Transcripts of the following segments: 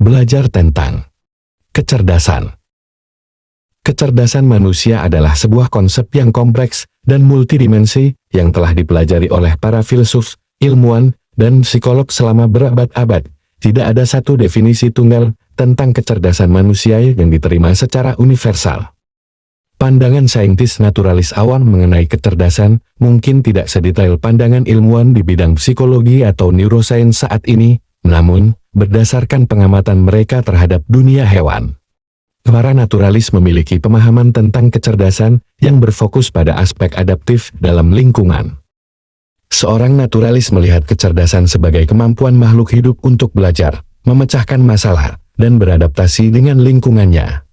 Belajar tentang kecerdasan. Kecerdasan manusia adalah sebuah konsep yang kompleks dan multidimensi yang telah dipelajari oleh para filsuf, ilmuwan, dan psikolog selama berabad-abad. Tidak ada satu definisi tunggal tentang kecerdasan manusia yang diterima secara universal. Pandangan saintis naturalis awam mengenai kecerdasan mungkin tidak sedetail pandangan ilmuwan di bidang psikologi atau neuroscience saat ini, namun, berdasarkan pengamatan mereka terhadap dunia hewan, para naturalis memiliki pemahaman tentang kecerdasan yang berfokus pada aspek adaptif dalam lingkungan. Seorang naturalis melihat kecerdasan sebagai kemampuan makhluk hidup untuk belajar, memecahkan masalah, dan beradaptasi dengan lingkungannya.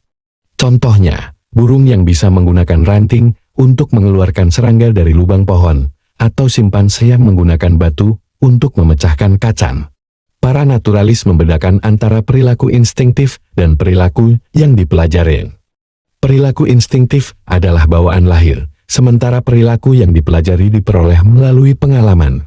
Contohnya, burung yang bisa menggunakan ranting untuk mengeluarkan serangga dari lubang pohon, atau simpanse yang menggunakan batu untuk memecahkan kacang. Para naturalis membedakan antara perilaku instingtif dan perilaku yang dipelajari. Perilaku instingtif adalah bawaan lahir, sementara perilaku yang dipelajari diperoleh melalui pengalaman.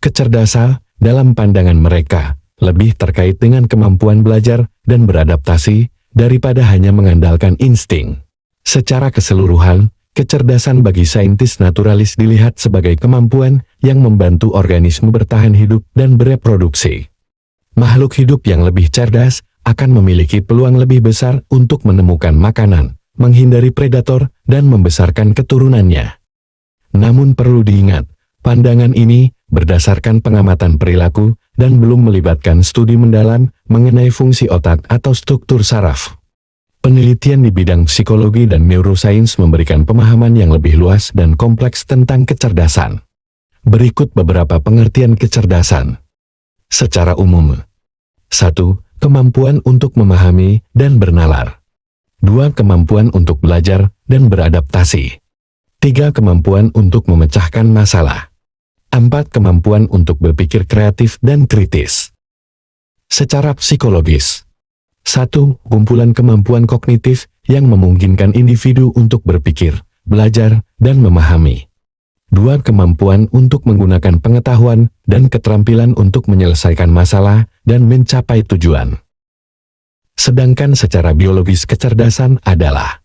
Kecerdasan, dalam pandangan mereka, lebih terkait dengan kemampuan belajar dan beradaptasi, daripada hanya mengandalkan insting. Secara keseluruhan, kecerdasan bagi saintis naturalis dilihat sebagai kemampuan yang membantu organisme bertahan hidup dan bereproduksi. Makhluk hidup yang lebih cerdas akan memiliki peluang lebih besar untuk menemukan makanan, menghindari predator, dan membesarkan keturunannya. Namun perlu diingat, pandangan ini berdasarkan pengamatan perilaku dan belum melibatkan studi mendalam mengenai fungsi otak atau struktur saraf. Penelitian di bidang psikologi dan neuroscience memberikan pemahaman yang lebih luas dan kompleks tentang kecerdasan. Berikut beberapa pengertian kecerdasan. Secara umum. 1. Kemampuan untuk memahami dan bernalar. 2. Kemampuan untuk belajar dan beradaptasi. 3. Kemampuan untuk memecahkan masalah. 4. Kemampuan untuk berpikir kreatif dan kritis. Secara psikologis. 1. Kumpulan kemampuan kognitif yang memungkinkan individu untuk berpikir, belajar, dan memahami. 2. Kemampuan untuk menggunakan pengetahuan dan keterampilan untuk menyelesaikan masalah dan mencapai tujuan. Sedangkan secara biologis kecerdasan adalah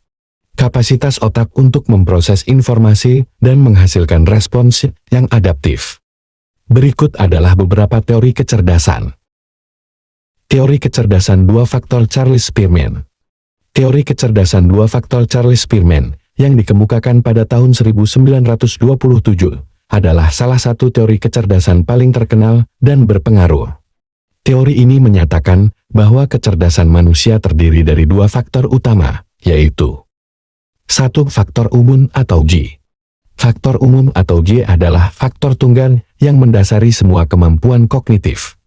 kapasitas otak untuk memproses informasi dan menghasilkan respons yang adaptif. Berikut adalah beberapa teori kecerdasan. Teori kecerdasan dua faktor Charles Spearman. Teori kecerdasan dua faktor Charles Spearman yang dikemukakan pada tahun 1927 adalah salah satu teori kecerdasan paling terkenal dan berpengaruh. Teori ini menyatakan bahwa kecerdasan manusia terdiri dari dua faktor utama, yaitu 1. Faktor umum atau G. Faktor umum atau G adalah faktor tunggal yang mendasari semua kemampuan kognitif.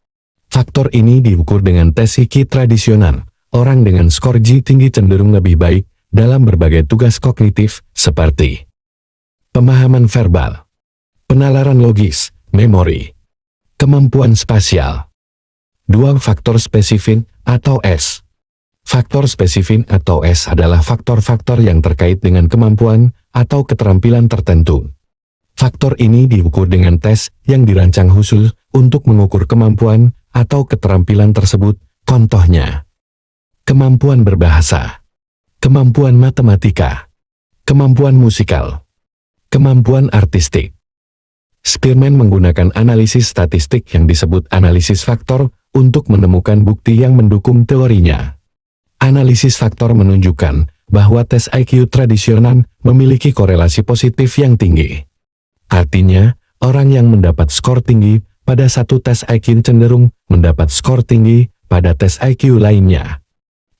Faktor ini diukur dengan tes IQ tradisional. Orang dengan skor G tinggi cenderung lebih baik dalam berbagai tugas kognitif, seperti pemahaman verbal, penalaran logis, memori, kemampuan spasial. 2. Faktor spesifik atau S. Faktor spesifik atau S adalah faktor-faktor yang terkait dengan kemampuan atau keterampilan tertentu. Faktor ini diukur dengan tes yang dirancang khusus untuk mengukur kemampuan atau keterampilan tersebut, contohnya kemampuan berbahasa, kemampuan matematika, kemampuan musikal, kemampuan artistik. Spearman menggunakan analisis statistik yang disebut analisis faktor untuk menemukan bukti yang mendukung teorinya. Analisis faktor menunjukkan bahwa tes IQ tradisional memiliki korelasi positif yang tinggi. Artinya, orang yang mendapat skor tinggi pada satu tes IQ cenderung mendapat skor tinggi pada tes IQ lainnya.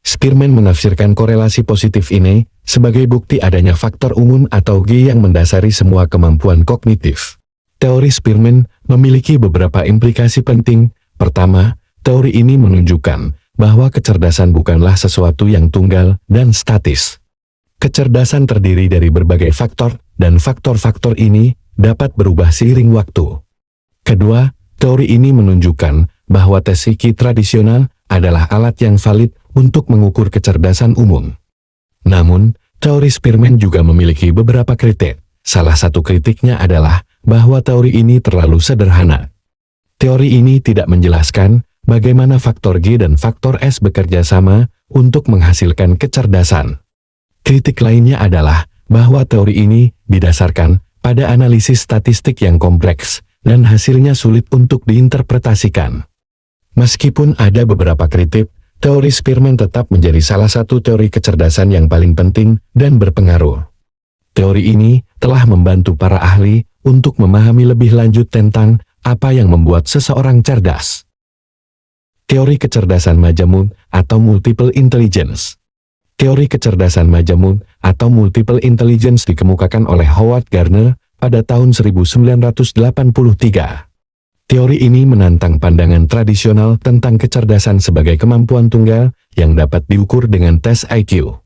Spearman menafsirkan korelasi positif ini sebagai bukti adanya faktor umum atau G yang mendasari semua kemampuan kognitif. Teori Spearman memiliki beberapa implikasi penting. Pertama, teori ini menunjukkan bahwa kecerdasan bukanlah sesuatu yang tunggal dan statis. Kecerdasan terdiri dari berbagai faktor, dan faktor-faktor ini dapat berubah seiring waktu. Kedua, teori ini menunjukkan bahwa tes IQ tradisional adalah alat yang valid untuk mengukur kecerdasan umum. Namun, teori Spearman juga memiliki beberapa kritik. Salah satu kritiknya adalah bahwa teori ini terlalu sederhana. Teori ini tidak menjelaskan bagaimana faktor G dan faktor S bekerja sama untuk menghasilkan kecerdasan. Kritik lainnya adalah bahwa teori ini didasarkan pada analisis statistik yang kompleks dan hasilnya sulit untuk diinterpretasikan. Meskipun ada beberapa kritik, teori Spearman tetap menjadi salah satu teori kecerdasan yang paling penting dan berpengaruh. Teori ini telah membantu para ahli untuk memahami lebih lanjut tentang apa yang membuat seseorang cerdas. Teori kecerdasan majemuk atau multiple intelligence. Teori kecerdasan majemuk atau multiple intelligence dikemukakan oleh Howard Gardner pada tahun 1983. Teori ini menantang pandangan tradisional tentang kecerdasan sebagai kemampuan tunggal yang dapat diukur dengan tes IQ.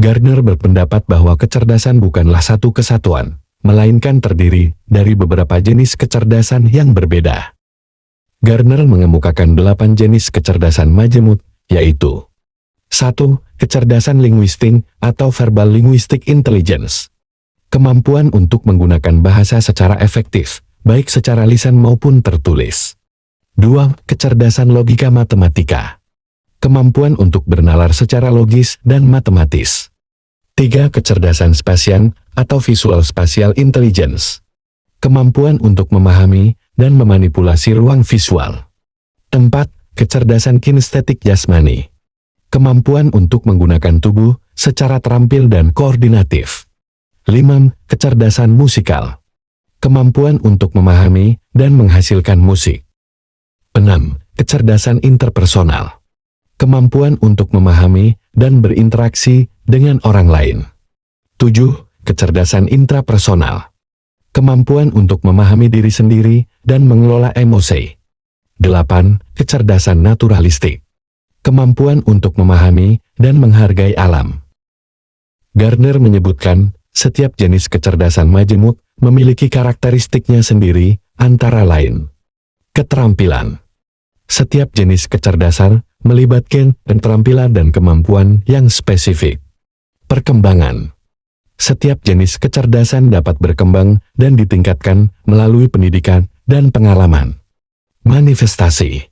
Gardner berpendapat bahwa kecerdasan bukanlah satu kesatuan, melainkan terdiri dari beberapa jenis kecerdasan yang berbeda. Gardner mengemukakan 8 jenis kecerdasan majemuk, yaitu 1. Kecerdasan linguistik atau verbal linguistic intelligence. Kemampuan untuk menggunakan bahasa secara efektif, baik secara lisan maupun tertulis. 2. Kecerdasan logika matematika. Kemampuan untuk bernalar secara logis dan matematis. 3. Kecerdasan spasial atau visual spatial intelligence. Kemampuan untuk memahami dan memanipulasi ruang visual. 4. Kecerdasan kinestetik jasmani. Kemampuan untuk menggunakan tubuh secara terampil dan koordinatif. 5. Kecerdasan musikal. Kemampuan untuk memahami dan menghasilkan musik. 6. Kecerdasan interpersonal. Kemampuan untuk memahami dan berinteraksi dengan orang lain. 7. Kecerdasan intrapersonal. Kemampuan untuk memahami diri sendiri dan mengelola emosi. 8. Kecerdasan naturalistik. Kemampuan untuk memahami dan menghargai alam. Gardner menyebutkan, setiap jenis kecerdasan majemuk memiliki karakteristiknya sendiri, antara lain. Keterampilan. Setiap jenis kecerdasan melibatkan keterampilan dan kemampuan yang spesifik. Perkembangan. Setiap jenis kecerdasan dapat berkembang dan ditingkatkan melalui pendidikan dan pengalaman. Manifestasi.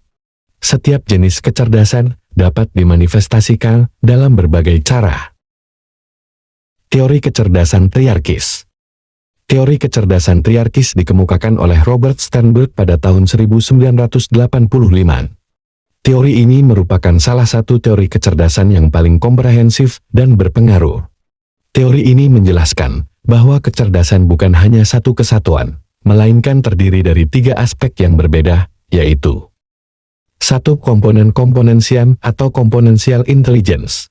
Setiap jenis kecerdasan dapat dimanifestasikan dalam berbagai cara. Teori kecerdasan triarkis. Teori kecerdasan triarkis dikemukakan oleh Robert Sternberg pada tahun 1985. Teori ini merupakan salah satu teori kecerdasan yang paling komprehensif dan berpengaruh. Teori ini menjelaskan bahwa kecerdasan bukan hanya satu kesatuan, melainkan terdiri dari 3 aspek yang berbeda, yaitu 1. Komponen komponensial atau komponensial intelligence.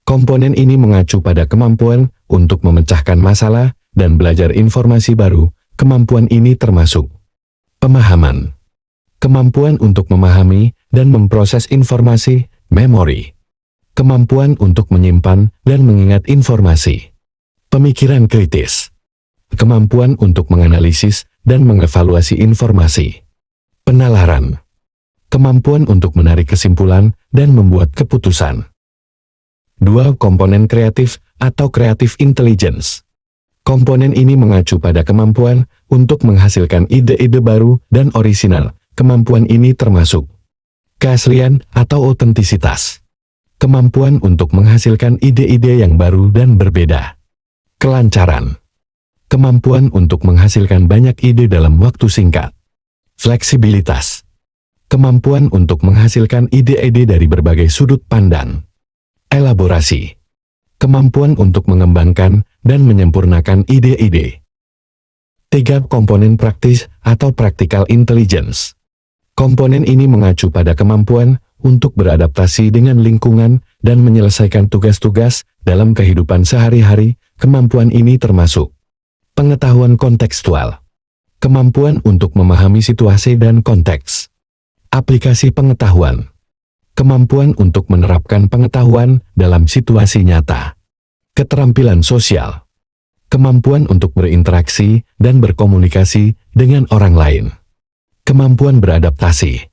Komponen ini mengacu pada kemampuan untuk memecahkan masalah dan belajar informasi baru. Kemampuan ini termasuk pemahaman, kemampuan untuk memahami dan memproses informasi, memori, kemampuan untuk menyimpan dan mengingat informasi, pemikiran kritis, kemampuan untuk menganalisis dan mengevaluasi informasi, penalaran, kemampuan untuk menarik kesimpulan dan membuat keputusan. 2. Komponen kreatif atau creative intelligence. Komponen ini mengacu pada kemampuan untuk menghasilkan ide-ide baru dan orisinal. Kemampuan ini termasuk keaslian atau otentisitas, kemampuan untuk menghasilkan ide-ide yang baru dan berbeda, kelancaran, kemampuan untuk menghasilkan banyak ide dalam waktu singkat, fleksibilitas, kemampuan untuk menghasilkan ide-ide dari berbagai sudut pandang, elaborasi, kemampuan untuk mengembangkan dan menyempurnakan ide-ide. 3. Komponen praktis atau practical intelligence. Komponen ini mengacu pada kemampuan untuk beradaptasi dengan lingkungan dan menyelesaikan tugas-tugas dalam kehidupan sehari-hari. Kemampuan ini termasuk pengetahuan kontekstual, kemampuan untuk memahami situasi dan konteks, aplikasi pengetahuan, kemampuan untuk menerapkan pengetahuan dalam situasi nyata, keterampilan sosial, kemampuan untuk berinteraksi dan berkomunikasi dengan orang lain, kemampuan beradaptasi,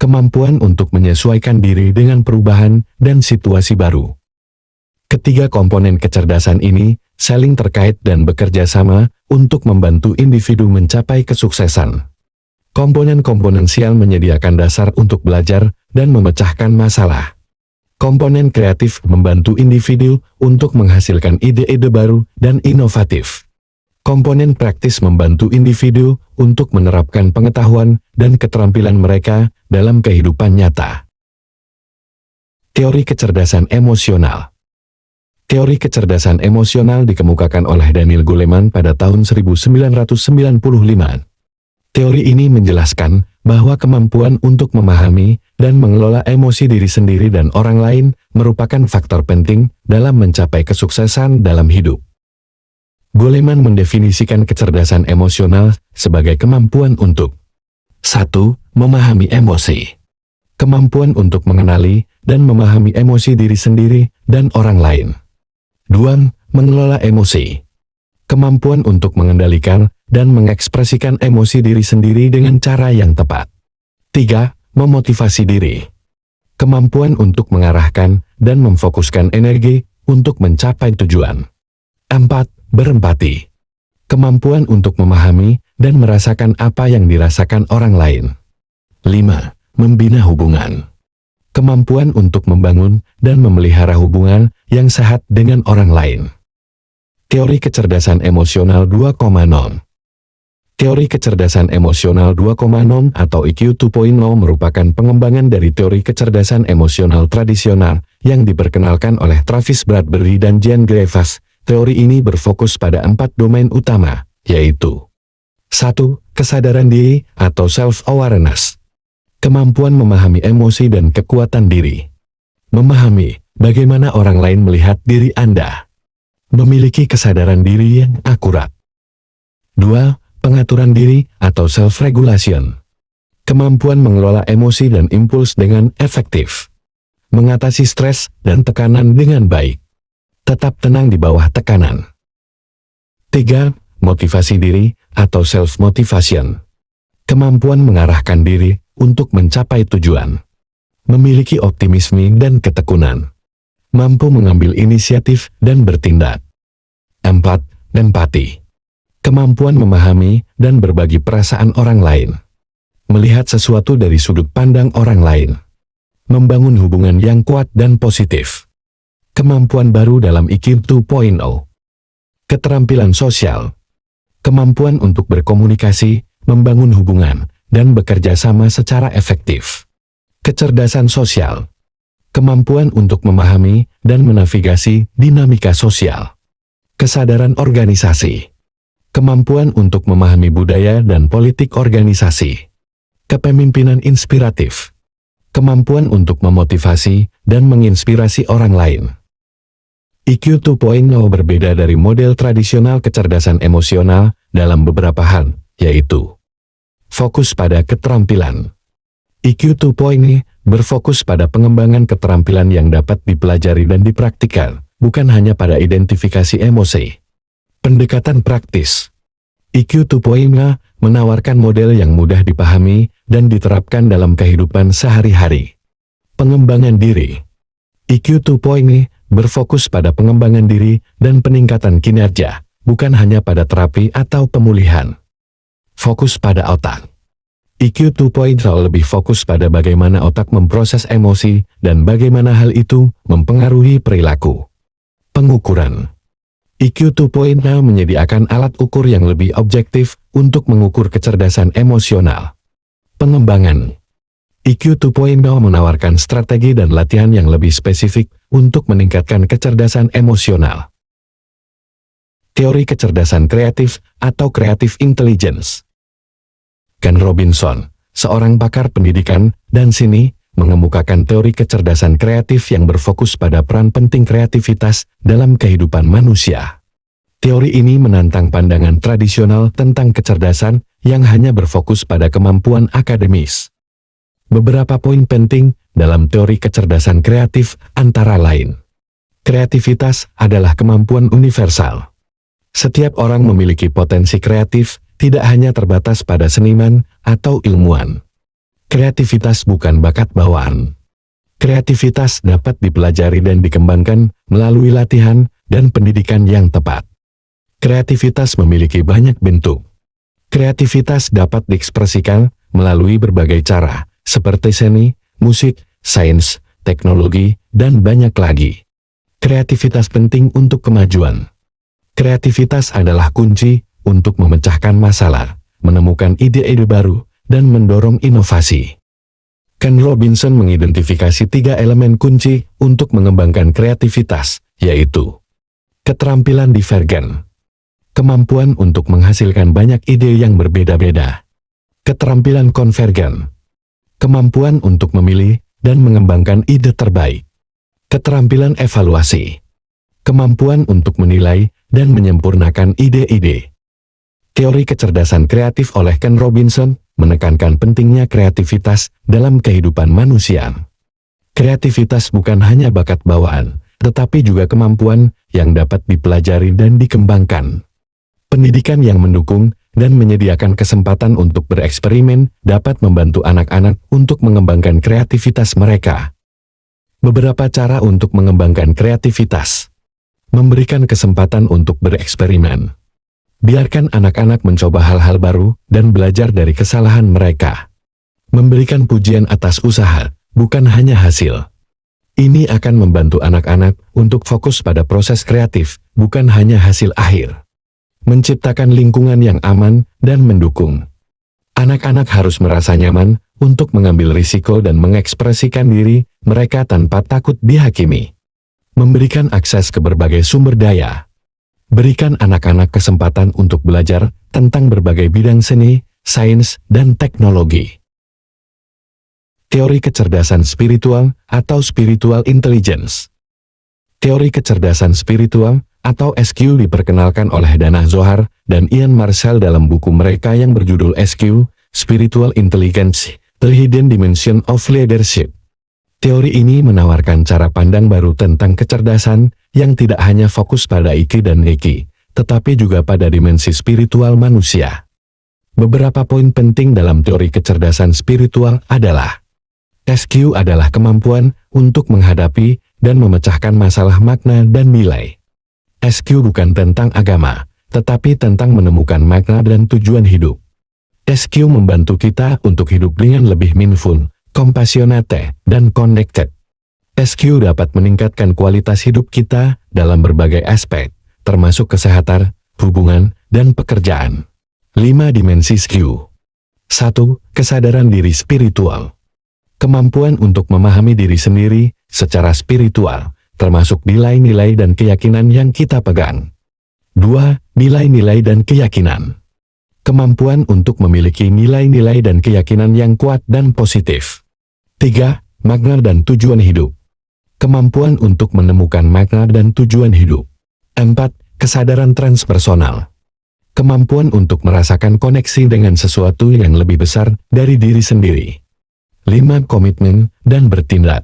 kemampuan untuk menyesuaikan diri dengan perubahan dan situasi baru. Ketiga komponen kecerdasan ini saling terkait dan bekerja sama untuk membantu individu mencapai kesuksesan. Komponen komponensial menyediakan dasar untuk belajar dan memecahkan masalah. Komponen kreatif membantu individu untuk menghasilkan ide-ide baru dan inovatif. Komponen praktis membantu individu untuk menerapkan pengetahuan dan keterampilan mereka dalam kehidupan nyata. Teori kecerdasan emosional. Teori kecerdasan emosional dikemukakan oleh Daniel Goleman pada tahun 1995. Teori ini menjelaskan bahwa kemampuan untuk memahami dan mengelola emosi diri sendiri dan orang lain merupakan faktor penting dalam mencapai kesuksesan dalam hidup. Goleman mendefinisikan kecerdasan emosional sebagai kemampuan untuk 1. Memahami emosi. Kemampuan untuk mengenali dan memahami emosi diri sendiri dan orang lain. 2. Mengelola emosi. Kemampuan untuk mengendalikan dan mengekspresikan emosi diri sendiri dengan cara yang tepat. 3. Memotivasi diri. Kemampuan untuk mengarahkan dan memfokuskan energi untuk mencapai tujuan. 4. Berempati. Kemampuan untuk memahami dan merasakan apa yang dirasakan orang lain. 5. Membina hubungan. Kemampuan untuk membangun dan memelihara hubungan yang sehat dengan orang lain. Teori kecerdasan emosional 2.0. Teori kecerdasan emosional 2.0 atau IQ 2.0 merupakan pengembangan dari teori kecerdasan emosional tradisional yang diperkenalkan oleh Travis Bradberry dan Jan Grevas. Teori ini berfokus pada 4 domain utama, yaitu 1. Kesadaran diri atau self-awareness. Kemampuan memahami emosi dan kekuatan diri. Memahami bagaimana orang lain melihat diri Anda. Memiliki kesadaran diri yang akurat. 2. Pengaturan diri atau self-regulation. Kemampuan mengelola emosi dan impuls dengan efektif. Mengatasi stres dan tekanan dengan baik. Tetap tenang di bawah tekanan. 3. Motivasi diri atau self-motivation. Kemampuan mengarahkan diri untuk mencapai tujuan. Memiliki optimisme dan ketekunan. Mampu mengambil inisiatif dan bertindak. 4. Empati. Kemampuan memahami dan berbagi perasaan orang lain. Melihat sesuatu dari sudut pandang orang lain. Membangun hubungan yang kuat dan positif. Kemampuan baru dalam IQ 2.0. Keterampilan sosial. Kemampuan untuk berkomunikasi, membangun hubungan, dan bekerja sama secara efektif. Kecerdasan sosial. Kemampuan untuk memahami dan menavigasi dinamika sosial. Kesadaran organisasi. Kemampuan untuk memahami budaya dan politik organisasi. Kepemimpinan inspiratif. Kemampuan untuk memotivasi dan menginspirasi orang lain. IQ 2.0 berbeda dari model tradisional kecerdasan emosional dalam beberapa hal, yaitu fokus pada keterampilan. IQ 2.0 berfokus pada pengembangan keterampilan yang dapat dipelajari dan dipraktikkan, bukan hanya pada identifikasi emosi. Pendekatan praktis. IQ 2.0 menawarkan model yang mudah dipahami dan diterapkan dalam kehidupan sehari-hari. Pengembangan diri. IQ 2.0 berfokus pada pengembangan diri dan peningkatan kinerja, bukan hanya pada terapi atau pemulihan. Fokus pada otak. IQ 2.0 lebih fokus pada bagaimana otak memproses emosi dan bagaimana hal itu mempengaruhi perilaku. Pengukuran. IQ 2.0 menyediakan alat ukur yang lebih objektif untuk mengukur kecerdasan emosional. Pengembangan. IQ 2.0 menawarkan strategi dan latihan yang lebih spesifik untuk meningkatkan kecerdasan emosional. Teori kecerdasan kreatif atau creative intelligence. Ken Robinson, seorang pakar pendidikan dan seni, mengemukakan teori kecerdasan kreatif yang berfokus pada peran penting kreativitas dalam kehidupan manusia. Teori ini menantang pandangan tradisional tentang kecerdasan yang hanya berfokus pada kemampuan akademis. Beberapa poin penting dalam teori kecerdasan kreatif antara lain. Kreativitas adalah kemampuan universal. Setiap orang memiliki potensi kreatif, tidak hanya terbatas pada seniman atau ilmuwan. Kreativitas bukan bakat bawaan. Kreativitas dapat dipelajari dan dikembangkan melalui latihan dan pendidikan yang tepat. Kreativitas memiliki banyak bentuk. Kreativitas dapat diekspresikan melalui berbagai cara, seperti seni, musik, sains, teknologi, dan banyak lagi. Kreativitas penting untuk kemajuan. Kreativitas adalah kunci untuk memecahkan masalah, menemukan ide-ide baru, dan mendorong inovasi. Ken Robinson mengidentifikasi 3 elemen kunci untuk mengembangkan kreativitas, yaitu keterampilan divergen, kemampuan untuk menghasilkan banyak ide yang berbeda-beda, keterampilan konvergen, kemampuan untuk memilih dan mengembangkan ide terbaik, keterampilan evaluasi, kemampuan untuk menilai dan menyempurnakan ide-ide. Teori kecerdasan kreatif oleh Ken Robinson menekankan pentingnya kreativitas dalam kehidupan manusia. Kreativitas bukan hanya bakat bawaan, tetapi juga kemampuan yang dapat dipelajari dan dikembangkan. Pendidikan yang mendukung dan menyediakan kesempatan untuk bereksperimen dapat membantu anak-anak untuk mengembangkan kreativitas mereka. Beberapa cara untuk mengembangkan kreativitas. Memberikan kesempatan untuk bereksperimen. Biarkan anak-anak mencoba hal-hal baru dan belajar dari kesalahan mereka. Memberikan pujian atas usaha, bukan hanya hasil. Ini akan membantu anak-anak untuk fokus pada proses kreatif, bukan hanya hasil akhir. Menciptakan lingkungan yang aman dan mendukung. Anak-anak harus merasa nyaman untuk mengambil risiko dan mengekspresikan diri mereka tanpa takut dihakimi. Memberikan akses ke berbagai sumber daya. Berikan anak-anak kesempatan untuk belajar tentang berbagai bidang seni, sains, dan teknologi. Teori kecerdasan spiritual atau spiritual intelligence. Teori kecerdasan spiritual atau SQ diperkenalkan oleh Dana Zohar dan Ian Marshall dalam buku mereka yang berjudul SQ, Spiritual Intelligence, The Hidden Dimension of Leadership. Teori ini menawarkan cara pandang baru tentang kecerdasan yang tidak hanya fokus pada IQ dan EQ, tetapi juga pada dimensi spiritual manusia. Beberapa poin penting dalam teori kecerdasan spiritual adalah SQ adalah kemampuan untuk menghadapi dan memecahkan masalah makna dan nilai. SQ bukan tentang agama, tetapi tentang menemukan makna dan tujuan hidup. SQ membantu kita untuk hidup dengan lebih meaningful, compassionate, dan connected. SQ dapat meningkatkan kualitas hidup kita dalam berbagai aspek, termasuk kesehatan, hubungan, dan pekerjaan. 5 dimensi SQ. 1. Kesadaran diri spiritual. Kemampuan untuk memahami diri sendiri secara spiritual, termasuk nilai-nilai dan keyakinan yang kita pegang. 2. Nilai-nilai dan keyakinan. Kemampuan untuk memiliki nilai-nilai dan keyakinan yang kuat dan positif. 3. Makna dan tujuan hidup. Kemampuan untuk menemukan makna dan tujuan hidup. 4. Kesadaran transpersonal. Kemampuan untuk merasakan koneksi dengan sesuatu yang lebih besar dari diri sendiri. 5. Komitmen dan bertindak.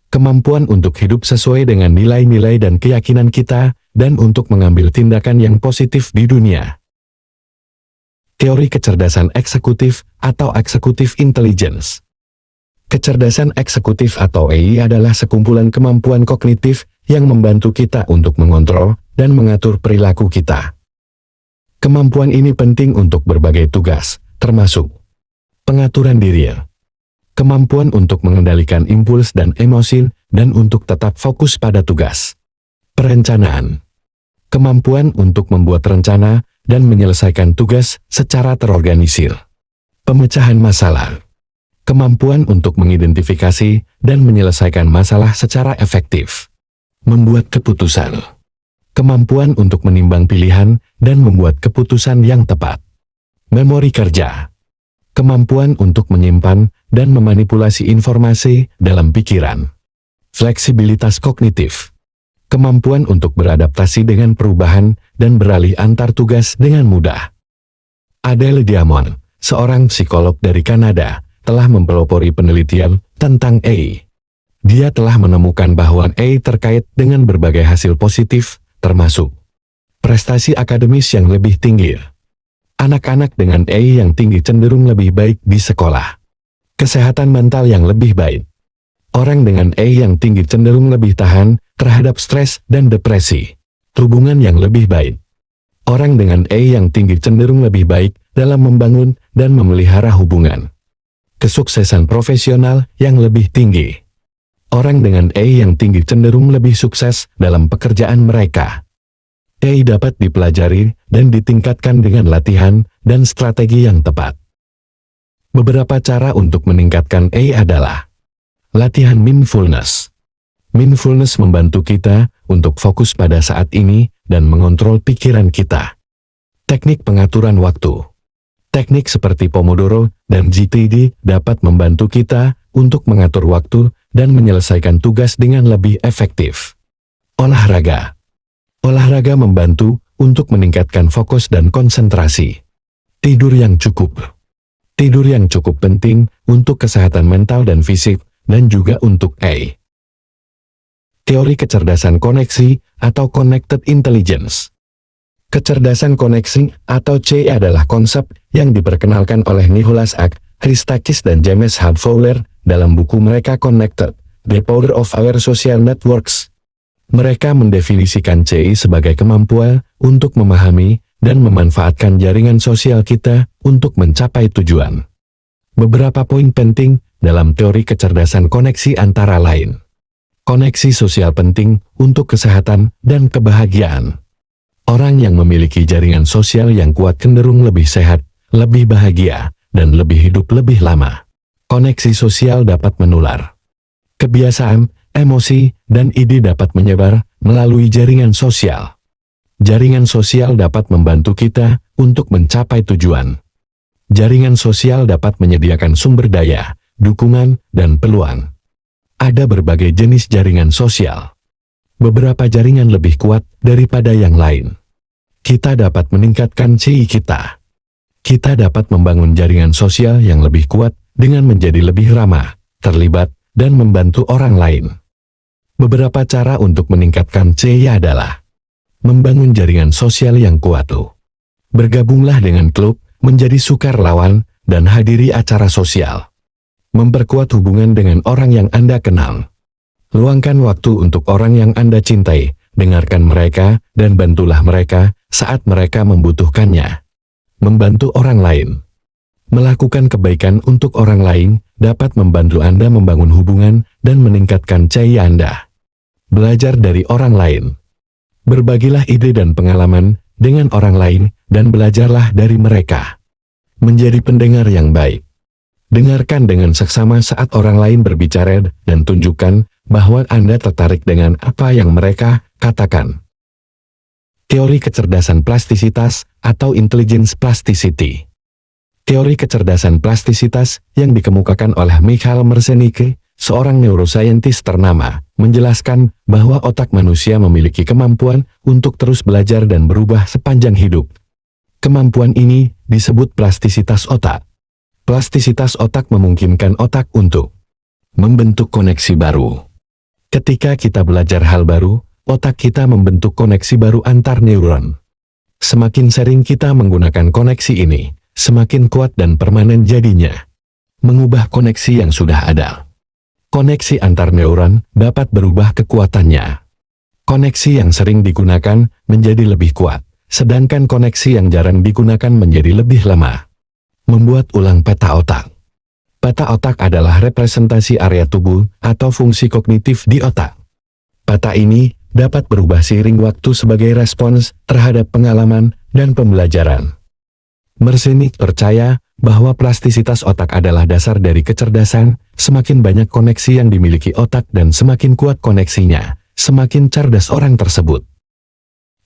Kemampuan untuk hidup sesuai dengan nilai-nilai dan keyakinan kita, dan untuk mengambil tindakan yang positif di dunia. Teori kecerdasan eksekutif atau executive intelligence. Kecerdasan eksekutif atau EI adalah sekumpulan kemampuan kognitif yang membantu kita untuk mengontrol dan mengatur perilaku kita. Kemampuan ini penting untuk berbagai tugas, termasuk pengaturan diri, kemampuan untuk mengendalikan impuls dan emosi, dan untuk tetap fokus pada tugas. Perencanaan, kemampuan untuk membuat rencana dan menyelesaikan tugas secara terorganisir. Pemecahan masalah, kemampuan untuk mengidentifikasi dan menyelesaikan masalah secara efektif. Membuat keputusan, kemampuan untuk menimbang pilihan dan membuat keputusan yang tepat. Memori kerja, kemampuan untuk menyimpan dan memanipulasi informasi dalam pikiran. Fleksibilitas kognitif, kemampuan untuk beradaptasi dengan perubahan dan beralih antar tugas dengan mudah. Adele Diamond, seorang psikolog dari Kanada, telah mempelopori penelitian tentang AI. Dia telah menemukan bahwa AI terkait dengan berbagai hasil positif, termasuk prestasi akademis yang lebih tinggi. Anak-anak dengan AI yang tinggi cenderung lebih baik di sekolah. Kesehatan mental yang lebih baik. Orang dengan AI yang tinggi cenderung lebih tahan terhadap stres dan depresi. Hubungan yang lebih baik. Orang dengan AI yang tinggi cenderung lebih baik dalam membangun dan memelihara hubungan. Kesuksesan profesional yang lebih tinggi. Orang dengan EI yang tinggi cenderung lebih sukses dalam pekerjaan mereka. EI dapat dipelajari dan ditingkatkan dengan latihan dan strategi yang tepat. Beberapa cara untuk meningkatkan EI adalah latihan mindfulness. Mindfulness membantu kita untuk fokus pada saat ini dan mengontrol pikiran kita. Teknik pengaturan waktu. Teknik seperti Pomodoro dan GTD dapat membantu kita untuk mengatur waktu dan menyelesaikan tugas dengan lebih efektif. Olahraga. Olahraga membantu untuk meningkatkan fokus dan konsentrasi. Tidur yang cukup. Tidur yang cukup penting untuk kesehatan mental dan fisik, dan juga untuk EI. Teori kecerdasan koneksi atau Connected Intelligence. Kecerdasan koneksi atau CI adalah konsep yang diperkenalkan oleh Nicholas A. Christakis dan James H. Fowler dalam buku mereka Connected, The Power of Our Social Networks. Mereka mendefinisikan CI sebagai kemampuan untuk memahami dan memanfaatkan jaringan sosial kita untuk mencapai tujuan. Beberapa poin penting dalam teori kecerdasan koneksi antara lain. Koneksi sosial penting untuk kesehatan dan kebahagiaan. Orang yang memiliki jaringan sosial yang kuat cenderung lebih sehat, lebih bahagia, dan lebih hidup lebih lama. Koneksi sosial dapat menular. Kebiasaan, emosi, dan ide dapat menyebar melalui jaringan sosial. Jaringan sosial dapat membantu kita untuk mencapai tujuan. Jaringan sosial dapat menyediakan sumber daya, dukungan, dan peluang. Ada berbagai jenis jaringan sosial. Beberapa jaringan lebih kuat daripada yang lain. Kita dapat meningkatkan CI kita. Kita dapat membangun jaringan sosial yang lebih kuat dengan menjadi lebih ramah, terlibat, dan membantu orang lain. Beberapa cara untuk meningkatkan CI adalah membangun jaringan sosial yang kuat. Bergabunglah dengan klub, menjadi sukarelawan, dan hadiri acara sosial. Memperkuat hubungan dengan orang yang Anda kenal. Luangkan waktu untuk orang yang Anda cintai, dengarkan mereka, dan bantulah mereka saat mereka membutuhkannya. Membantu orang lain. Melakukan kebaikan untuk orang lain dapat membantu Anda membangun hubungan dan meningkatkan CI Anda. Belajar dari orang lain. Berbagilah ide dan pengalaman dengan orang lain dan belajarlah dari mereka. Menjadi pendengar yang baik. Dengarkan dengan seksama saat orang lain berbicara dan tunjukkan bahwa Anda tertarik dengan apa yang mereka katakan. Teori kecerdasan plastisitas atau intelligence plasticity. Teori kecerdasan plastisitas yang dikemukakan oleh Michael Merzenich, seorang neuroscientist ternama, menjelaskan bahwa otak manusia memiliki kemampuan untuk terus belajar dan berubah sepanjang hidup. Kemampuan ini disebut plastisitas otak. Plastisitas otak memungkinkan otak untuk membentuk koneksi baru. Ketika kita belajar hal baru, otak kita membentuk koneksi baru antar neuron. Semakin sering kita menggunakan koneksi ini, semakin kuat dan permanen jadinya. Mengubah koneksi yang sudah ada. Koneksi antar neuron dapat berubah kekuatannya. Koneksi yang sering digunakan menjadi lebih kuat, sedangkan koneksi yang jarang digunakan menjadi lebih lemah. Membuat ulang peta otak. Peta otak adalah representasi area tubuh atau fungsi kognitif di otak. Peta ini dapat berubah seiring waktu sebagai respons terhadap pengalaman dan pembelajaran. Merzenich percaya bahwa plastisitas otak adalah dasar dari kecerdasan. Semakin banyak koneksi yang dimiliki otak dan semakin kuat koneksinya, semakin cerdas orang tersebut.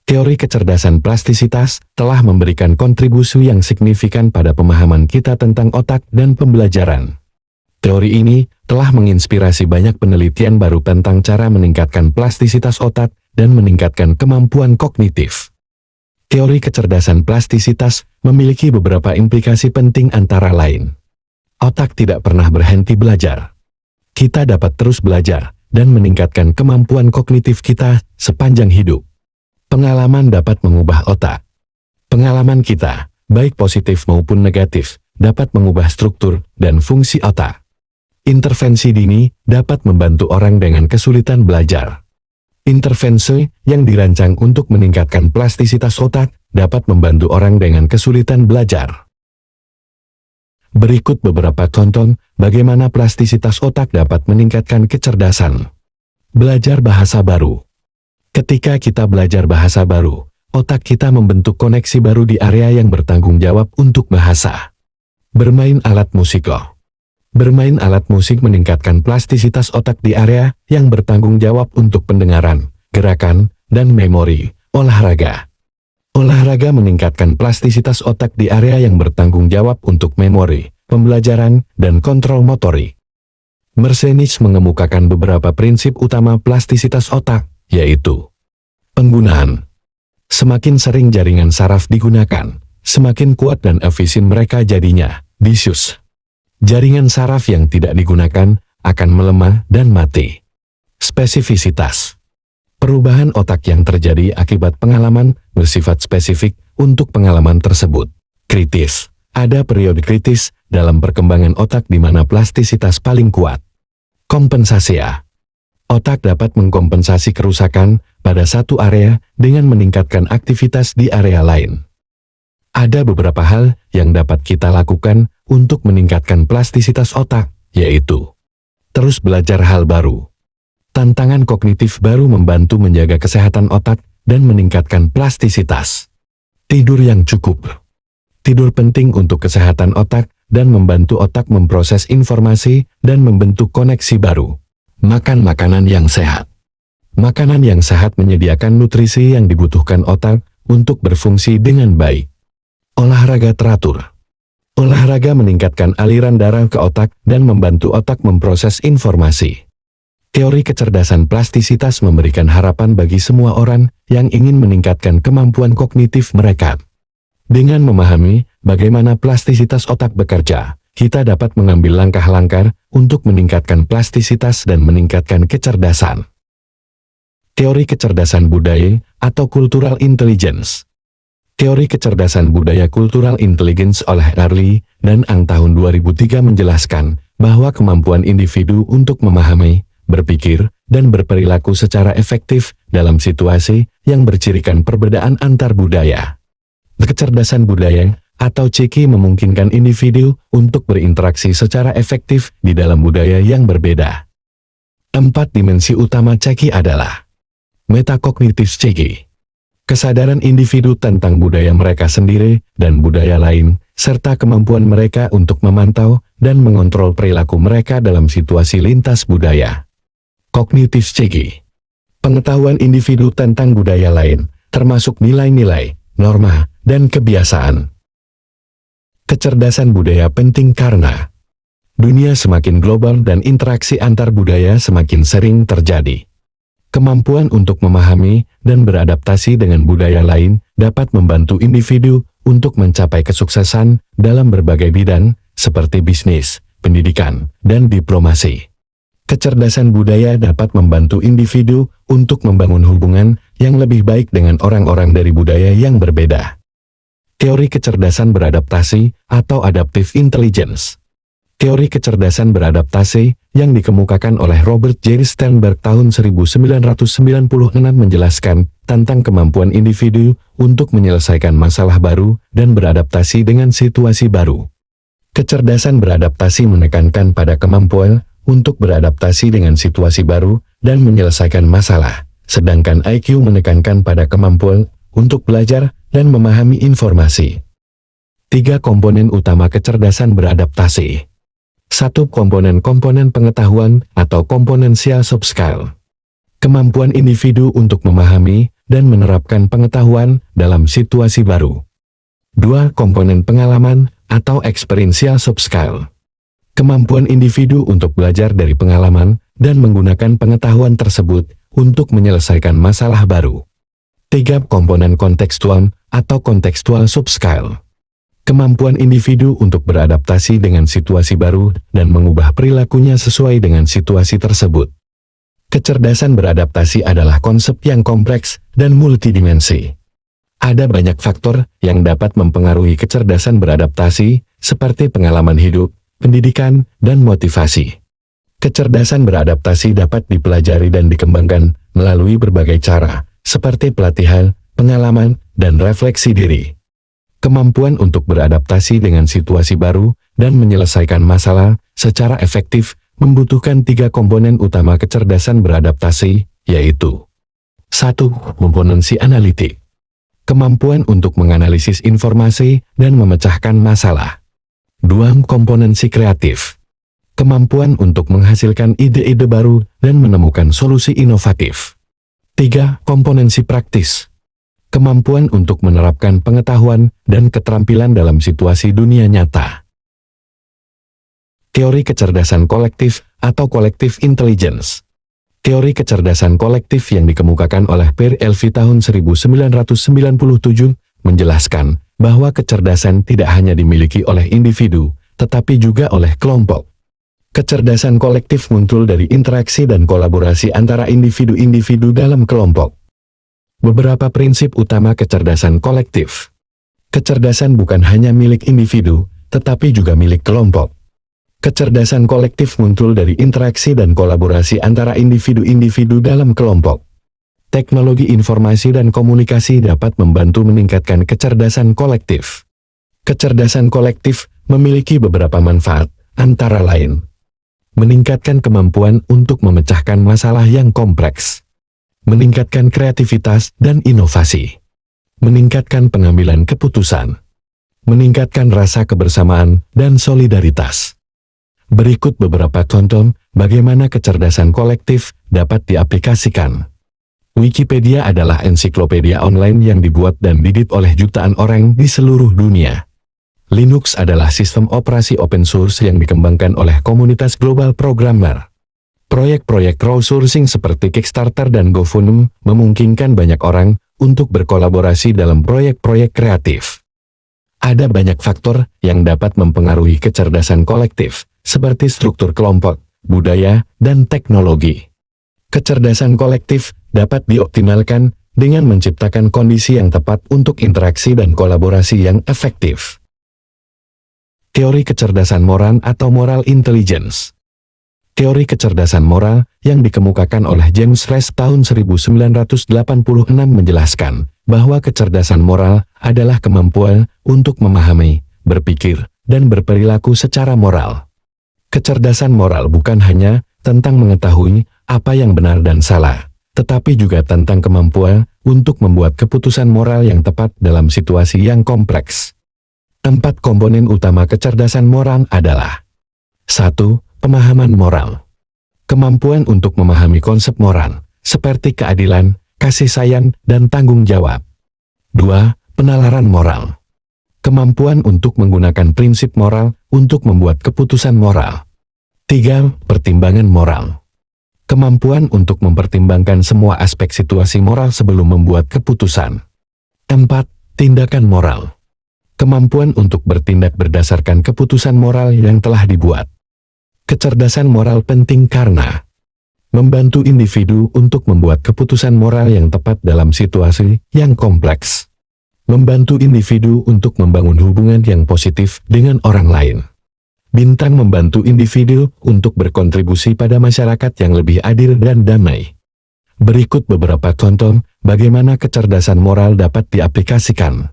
Teori kecerdasan plastisitas telah memberikan kontribusi yang signifikan pada pemahaman kita tentang otak dan pembelajaran. Teori ini telah menginspirasi banyak penelitian baru tentang cara meningkatkan plastisitas otak dan meningkatkan kemampuan kognitif. Teori kecerdasan plastisitas memiliki beberapa implikasi penting antara lain. Otak tidak pernah berhenti belajar. Kita dapat terus belajar dan meningkatkan kemampuan kognitif kita sepanjang hidup. Pengalaman dapat mengubah otak. Pengalaman kita, baik positif maupun negatif, dapat mengubah struktur dan fungsi otak. Intervensi dini dapat membantu orang dengan kesulitan belajar. Intervensi yang dirancang untuk meningkatkan plastisitas otak dapat membantu orang dengan kesulitan belajar. Berikut beberapa contoh bagaimana plastisitas otak dapat meningkatkan kecerdasan. Belajar bahasa baru. Ketika kita belajar bahasa baru, otak kita membentuk koneksi baru di area yang bertanggung jawab untuk bahasa. Bermain alat musik. Bermain alat musik meningkatkan plastisitas otak di area yang bertanggung jawab untuk pendengaran, gerakan, dan memori. Olahraga. Olahraga meningkatkan plastisitas otak di area yang bertanggung jawab untuk memori, pembelajaran, dan kontrol motorik. Mersenic mengemukakan beberapa prinsip utama plastisitas otak, yaitu penggunaan. Semakin sering jaringan saraf digunakan, semakin kuat dan efisien mereka jadinya. Disuse. Jaringan saraf yang tidak digunakan akan melemah dan mati. Spesifisitas. Perubahan otak yang terjadi akibat pengalaman bersifat spesifik untuk pengalaman tersebut. Kritis. Ada periode kritis dalam perkembangan otak di mana plastisitas paling kuat. Kompensasi. Otak dapat mengkompensasi kerusakan pada satu area dengan meningkatkan aktivitas di area lain. Ada beberapa hal yang dapat kita lakukan untuk meningkatkan plastisitas otak, yaitu terus belajar hal baru. Tantangan kognitif baru membantu menjaga kesehatan otak dan meningkatkan plastisitas. Tidur yang cukup. Tidur penting untuk kesehatan otak dan membantu otak memproses informasi dan membentuk koneksi baru. Makan makanan yang sehat. Makanan yang sehat menyediakan nutrisi yang dibutuhkan otak untuk berfungsi dengan baik. Olahraga teratur. Olahraga meningkatkan aliran darah ke otak dan membantu otak memproses informasi. Teori kecerdasan plastisitas memberikan harapan bagi semua orang yang ingin meningkatkan kemampuan kognitif mereka. Dengan memahami bagaimana plastisitas otak bekerja, kita dapat mengambil langkah-langkah untuk meningkatkan plastisitas dan meningkatkan kecerdasan. Teori kecerdasan budaya atau cultural intelligence. Teori kecerdasan budaya cultural intelligence oleh Early dan Ang tahun 2003 menjelaskan bahwa kemampuan individu untuk memahami, berpikir, dan berperilaku secara efektif dalam situasi yang bercirikan perbedaan antar budaya. Kecerdasan budaya atau CQ memungkinkan individu untuk berinteraksi secara efektif di dalam budaya yang berbeda. 4 dimensi utama CQ adalah metakognitif CQ, kesadaran individu tentang budaya mereka sendiri dan budaya lain, serta kemampuan mereka untuk memantau dan mengontrol perilaku mereka dalam situasi lintas budaya. Kognitif CQ, pengetahuan individu tentang budaya lain, termasuk nilai-nilai, norma, dan kebiasaan. Kecerdasan budaya penting karena dunia semakin global dan interaksi antar budaya semakin sering terjadi. Kemampuan untuk memahami dan beradaptasi dengan budaya lain dapat membantu individu untuk mencapai kesuksesan dalam berbagai bidang seperti bisnis, pendidikan, dan diplomasi. Kecerdasan budaya dapat membantu individu untuk membangun hubungan yang lebih baik dengan orang-orang dari budaya yang berbeda. Teori kecerdasan beradaptasi atau adaptive intelligence. Teori kecerdasan beradaptasi yang dikemukakan oleh Robert J. Sternberg tahun 1996 menjelaskan tentang kemampuan individu untuk menyelesaikan masalah baru dan beradaptasi dengan situasi baru. Kecerdasan beradaptasi menekankan pada kemampuan untuk beradaptasi dengan situasi baru dan menyelesaikan masalah, sedangkan IQ menekankan pada kemampuan untuk belajar dan memahami informasi. 3 komponen utama kecerdasan beradaptasi. 1. Komponen-komponen pengetahuan atau komponensial soft skill. Kemampuan individu untuk memahami dan menerapkan pengetahuan dalam situasi baru. 2. Komponen pengalaman atau experiential soft skill. Kemampuan individu untuk belajar dari pengalaman dan menggunakan pengetahuan tersebut untuk menyelesaikan masalah baru. 3. Komponen kontekstual atau contextual soft skill. Kemampuan individu untuk beradaptasi dengan situasi baru dan mengubah perilakunya sesuai dengan situasi tersebut. Kecerdasan beradaptasi adalah konsep yang kompleks dan multidimensi. Ada banyak faktor yang dapat mempengaruhi kecerdasan beradaptasi, seperti pengalaman hidup, pendidikan, dan motivasi. Kecerdasan beradaptasi dapat dipelajari dan dikembangkan melalui berbagai cara, seperti pelatihan, pengalaman, dan refleksi diri. Kemampuan untuk beradaptasi dengan situasi baru dan menyelesaikan masalah secara efektif membutuhkan 3 komponen utama kecerdasan beradaptasi, yaitu 1. Kompetensi analitik. Kemampuan untuk menganalisis informasi dan memecahkan masalah. 2. Kompetensi kreatif. Kemampuan untuk menghasilkan ide-ide baru dan menemukan solusi inovatif. 3. Kompetensi praktis. Kemampuan untuk menerapkan pengetahuan dan keterampilan dalam situasi dunia nyata. Teori kecerdasan kolektif atau collective intelligence. Teori kecerdasan kolektif yang dikemukakan oleh Pierre Levy tahun 1997 menjelaskan bahwa kecerdasan tidak hanya dimiliki oleh individu, tetapi juga oleh kelompok. Kecerdasan kolektif muncul dari interaksi dan kolaborasi antara individu-individu dalam kelompok. Beberapa prinsip utama kecerdasan kolektif. Kecerdasan bukan hanya milik individu, tetapi juga milik kelompok. Kecerdasan kolektif muncul dari interaksi dan kolaborasi antara individu-individu dalam kelompok. Teknologi informasi dan komunikasi dapat membantu meningkatkan kecerdasan kolektif. Kecerdasan kolektif memiliki beberapa manfaat, antara lain meningkatkan kemampuan untuk memecahkan masalah yang kompleks, meningkatkan kreativitas dan inovasi, meningkatkan pengambilan keputusan, meningkatkan rasa kebersamaan dan solidaritas. Berikut beberapa contoh bagaimana kecerdasan kolektif dapat diaplikasikan. Wikipedia adalah ensiklopedia online yang dibuat dan didit oleh jutaan orang di seluruh dunia. Linux adalah sistem operasi open source yang dikembangkan oleh komunitas global programmer. Proyek-proyek crowdsourcing seperti Kickstarter dan GoFundMe memungkinkan banyak orang untuk berkolaborasi dalam proyek-proyek kreatif. Ada banyak faktor yang dapat mempengaruhi kecerdasan kolektif, seperti struktur kelompok, budaya, dan teknologi. Kecerdasan kolektif dapat dioptimalkan dengan menciptakan kondisi yang tepat untuk interaksi dan kolaborasi yang efektif. Teori kecerdasan moral atau moral intelligence. Teori kecerdasan moral yang dikemukakan oleh James Rest tahun 1986 menjelaskan bahwa kecerdasan moral adalah kemampuan untuk memahami, berpikir, dan berperilaku secara moral. Kecerdasan moral bukan hanya tentang mengetahui apa yang benar dan salah, tetapi juga tentang kemampuan untuk membuat keputusan moral yang tepat dalam situasi yang kompleks. 4 komponen utama kecerdasan moral adalah 1. Pemahaman moral. Kemampuan untuk memahami konsep moral, seperti keadilan, kasih sayang, dan tanggung jawab. 2. Penalaran moral. Kemampuan untuk menggunakan prinsip moral untuk membuat keputusan moral. 3. Pertimbangan moral. Kemampuan untuk mempertimbangkan semua aspek situasi moral sebelum membuat keputusan. 4. Tindakan moral. Kemampuan untuk bertindak berdasarkan keputusan moral yang telah dibuat. Kecerdasan moral penting karena membantu individu untuk membuat keputusan moral yang tepat dalam situasi yang kompleks. Membantu individu untuk membangun hubungan yang positif dengan orang lain. Bintang membantu individu untuk berkontribusi pada masyarakat yang lebih adil dan damai. Berikut beberapa contoh bagaimana kecerdasan moral dapat diaplikasikan.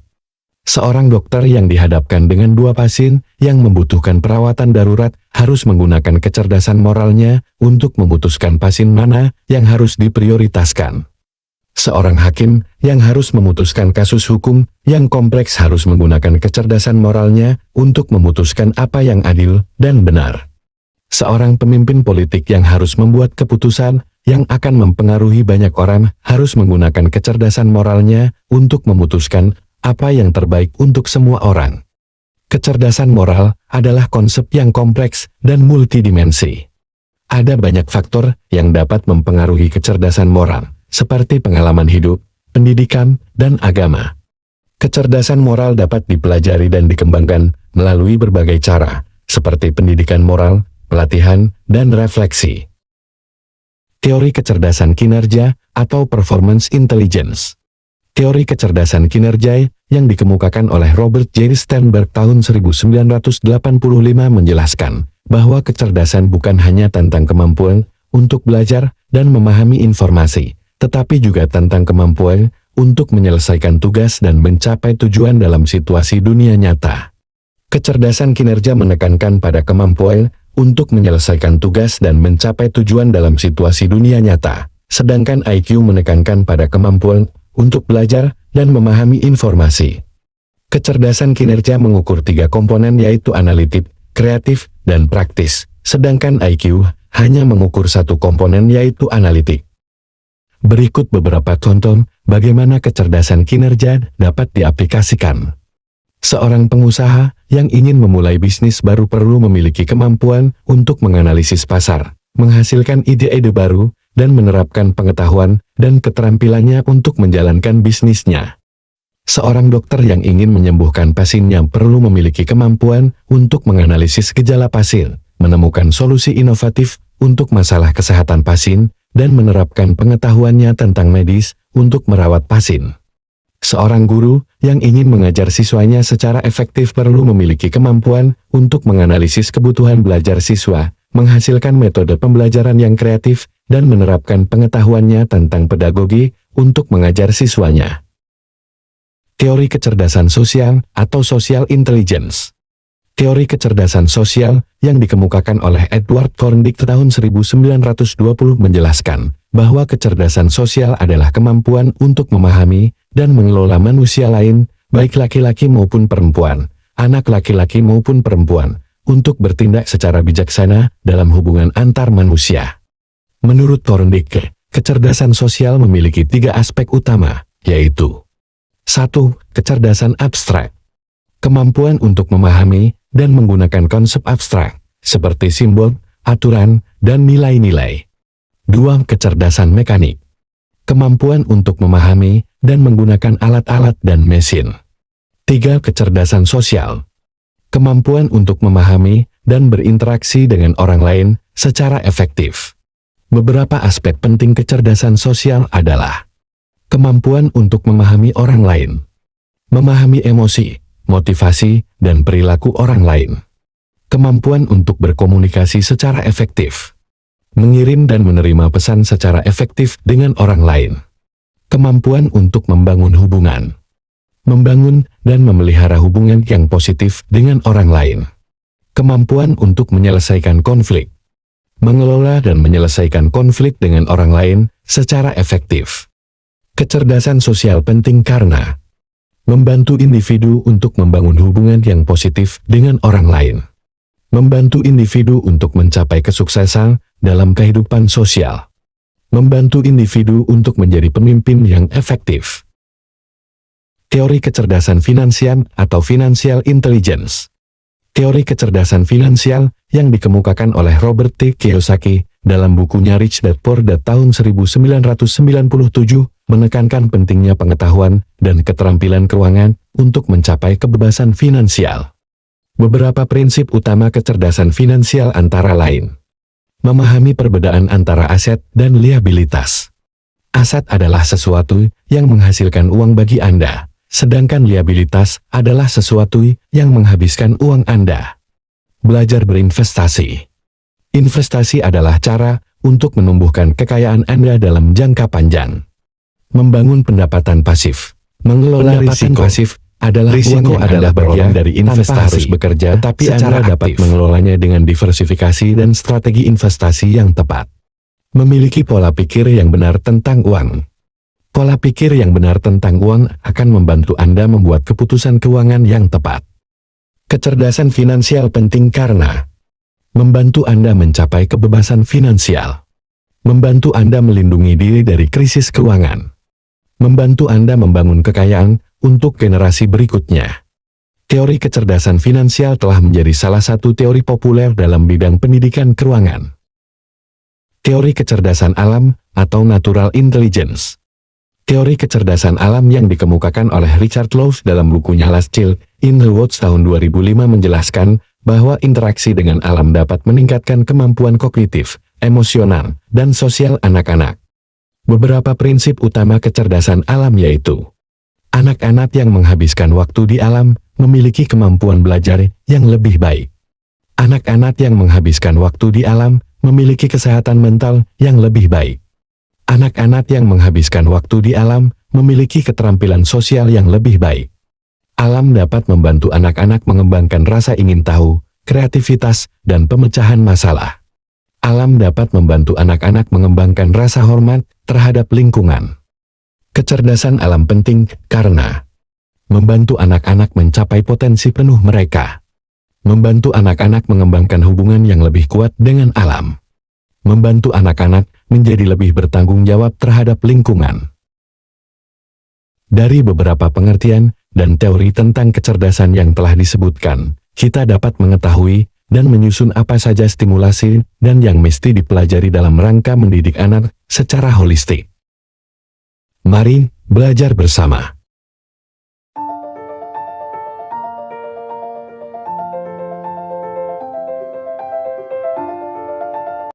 Seorang dokter yang dihadapkan dengan 2 pasien yang membutuhkan perawatan darurat harus menggunakan kecerdasan moralnya untuk memutuskan pasien mana yang harus diprioritaskan. Seorang hakim yang harus memutuskan kasus hukum yang kompleks harus menggunakan kecerdasan moralnya untuk memutuskan apa yang adil dan benar. Seorang pemimpin politik yang harus membuat keputusan yang akan mempengaruhi banyak orang harus menggunakan kecerdasan moralnya untuk memutuskan apa yang terbaik untuk semua orang. Kecerdasan moral adalah konsep yang kompleks dan multidimensi. Ada banyak faktor yang dapat mempengaruhi kecerdasan moral, seperti pengalaman hidup, pendidikan, dan agama. Kecerdasan moral dapat dipelajari dan dikembangkan melalui berbagai cara, seperti pendidikan moral, pelatihan, dan refleksi. Teori kecerdasan kinerja atau performance intelligence. Teori kecerdasan kinerja yang dikemukakan oleh Robert J. Sternberg tahun 1985 menjelaskan bahwa kecerdasan bukan hanya tentang kemampuan untuk belajar dan memahami informasi, tetapi juga tentang kemampuan untuk menyelesaikan tugas dan mencapai tujuan dalam situasi dunia nyata. Kecerdasan kinerja menekankan pada kemampuan untuk menyelesaikan tugas dan mencapai tujuan dalam situasi dunia nyata, sedangkan IQ menekankan pada kemampuan untuk belajar dan memahami informasi. Kecerdasan kinerja mengukur 3 komponen yaitu analitik, kreatif, dan praktis, sedangkan IQ hanya mengukur 1 komponen yaitu analitik. Berikut beberapa contoh bagaimana kecerdasan kinerja dapat diaplikasikan. Seorang pengusaha yang ingin memulai bisnis baru perlu memiliki kemampuan untuk menganalisis pasar, menghasilkan ide-ide baru, dan menerapkan pengetahuan dan keterampilannya untuk menjalankan bisnisnya. Seorang dokter yang ingin menyembuhkan pasiennya perlu memiliki kemampuan untuk menganalisis gejala pasien, menemukan solusi inovatif untuk masalah kesehatan pasien, dan menerapkan pengetahuannya tentang medis untuk merawat pasien. Seorang guru yang ingin mengajar siswanya secara efektif perlu memiliki kemampuan untuk menganalisis kebutuhan belajar siswa, menghasilkan metode pembelajaran yang kreatif, dan menerapkan pengetahuannya tentang pedagogi untuk mengajar siswanya. Teori kecerdasan sosial atau social intelligence. Teori kecerdasan sosial yang dikemukakan oleh Edward Thorndike tahun 1920 menjelaskan bahwa kecerdasan sosial adalah kemampuan untuk memahami dan mengelola manusia lain, baik laki-laki maupun perempuan, anak laki-laki maupun perempuan, untuk bertindak secara bijaksana dalam hubungan antar manusia. Menurut Thorndike, kecerdasan sosial memiliki 3 aspek utama, yaitu 1. Kecerdasan abstrak. Kemampuan untuk memahami dan menggunakan konsep abstrak, seperti simbol, aturan, dan nilai-nilai. 2. Kecerdasan mekanik. Kemampuan untuk memahami dan menggunakan alat-alat dan mesin. 3. Kecerdasan sosial. Kemampuan untuk memahami dan berinteraksi dengan orang lain secara efektif. Beberapa aspek penting kecerdasan sosial adalah kemampuan untuk memahami orang lain, memahami emosi, motivasi, dan perilaku orang lain, kemampuan untuk berkomunikasi secara efektif, mengirim dan menerima pesan secara efektif dengan orang lain, kemampuan untuk membangun hubungan, membangun dan memelihara hubungan yang positif dengan orang lain, kemampuan untuk menyelesaikan konflik, mengelola dan menyelesaikan konflik dengan orang lain secara efektif. Kecerdasan sosial penting karena membantu individu untuk membangun hubungan yang positif dengan orang lain, membantu individu untuk mencapai kesuksesan dalam kehidupan sosial, membantu individu untuk menjadi pemimpin yang efektif. Teori kecerdasan finansial atau financial intelligence. Teori kecerdasan finansial yang dikemukakan oleh Robert T. Kiyosaki dalam bukunya Rich Dad Poor Dad tahun 1997 menekankan pentingnya pengetahuan dan keterampilan keuangan untuk mencapai kebebasan finansial. Beberapa prinsip utama kecerdasan finansial antara lain: memahami perbedaan antara aset dan liabilitas. Aset adalah sesuatu yang menghasilkan uang bagi Anda, sedangkan liabilitas adalah sesuatu yang menghabiskan uang Anda. Belajar berinvestasi. Investasi adalah cara untuk menumbuhkan kekayaan Anda dalam jangka panjang. Membangun pendapatan pasif. Mengelola risiko pasif adalah bagian dari investasi. Tanpa harus bekerja, tapi Anda dapat mengelolanya dengan diversifikasi dan strategi investasi yang tepat. Memiliki pola pikir yang benar tentang uang. Pola pikir yang benar tentang uang akan membantu Anda membuat keputusan keuangan yang tepat. Kecerdasan finansial penting karena membantu Anda mencapai kebebasan finansial, membantu Anda melindungi diri dari krisis keuangan, membantu Anda membangun kekayaan untuk generasi berikutnya. Teori kecerdasan finansial telah menjadi salah satu teori populer dalam bidang pendidikan keuangan. Teori kecerdasan alam atau natural intelligence. Teori kecerdasan alam yang dikemukakan oleh Richard Louv dalam bukunya Last Child in the Woods tahun 2005 menjelaskan bahwa interaksi dengan alam dapat meningkatkan kemampuan kognitif, emosional, dan sosial anak-anak. Beberapa prinsip utama kecerdasan alam yaitu: anak-anak yang menghabiskan waktu di alam memiliki kemampuan belajar yang lebih baik. Anak-anak yang menghabiskan waktu di alam memiliki kesehatan mental yang lebih baik. Anak-anak yang menghabiskan waktu di alam memiliki keterampilan sosial yang lebih baik. Alam dapat membantu anak-anak mengembangkan rasa ingin tahu, kreativitas, dan pemecahan masalah. Alam dapat membantu anak-anak mengembangkan rasa hormat terhadap lingkungan. Kecerdasan alam penting karena membantu anak-anak mencapai potensi penuh mereka. Membantu anak-anak mengembangkan hubungan yang lebih kuat dengan alam. Membantu anak-anak menjadi lebih bertanggung jawab terhadap lingkungan. Dari beberapa pengertian dan teori tentang kecerdasan yang telah disebutkan, kita dapat mengetahui dan menyusun apa saja stimulasi dan yang mesti dipelajari dalam rangka mendidik anak secara holistik. Mari belajar bersama.